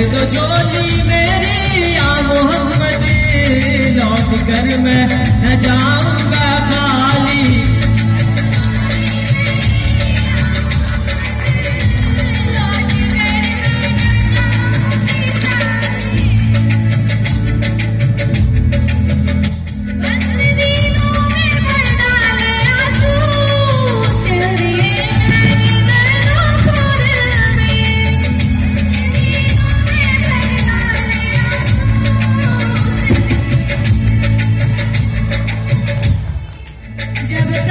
दो झोली मेरी या मोहम्मद, लौट कर मैं न जाऊंगा खाली। जब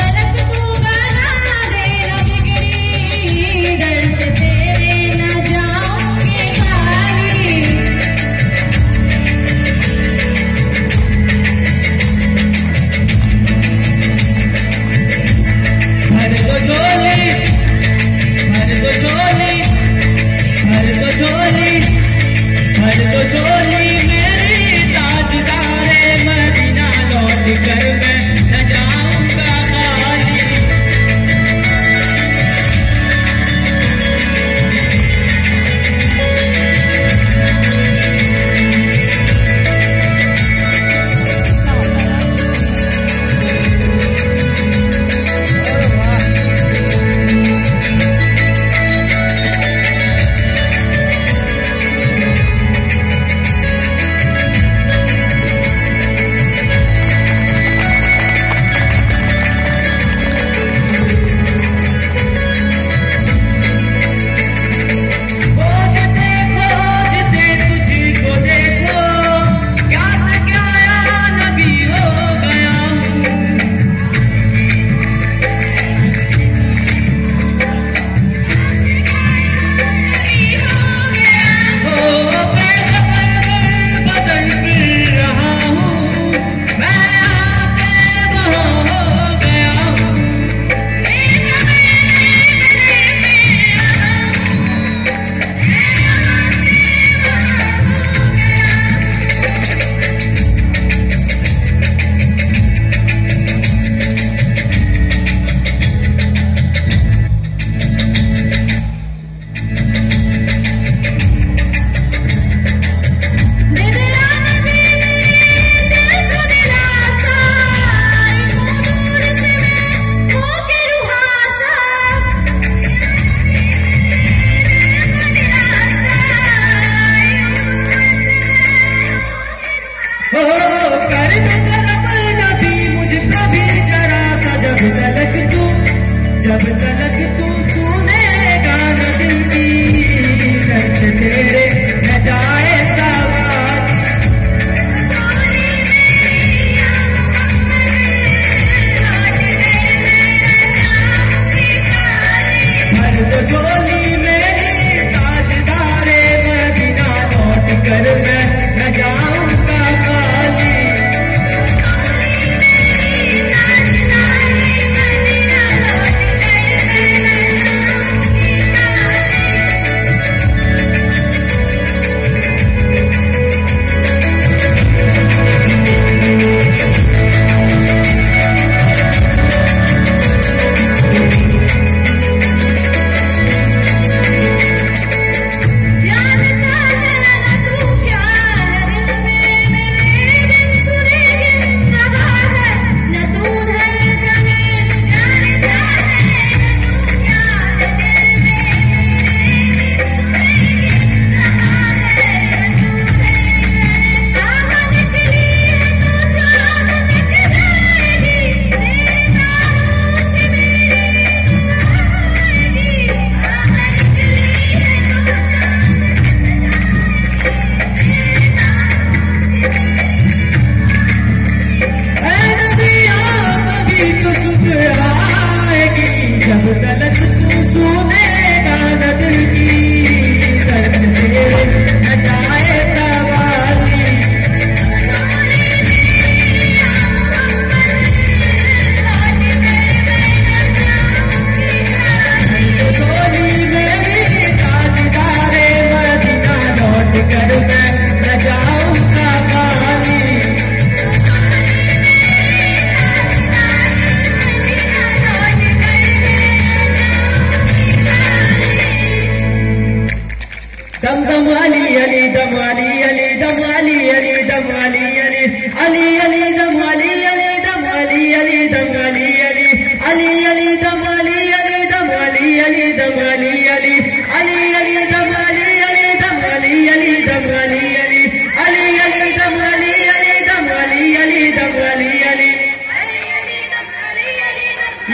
दम दम अली अली दम अली अली दम अली अली दम अली अली अली अली दम अली अली दम अली अली दम अली अली अली अली दम अली अली दम अली अली दम अली अली अली अली दम अली अली दम अली अली दम अली अली अली अली दम अली अली दम अली अली दम अली अली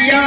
या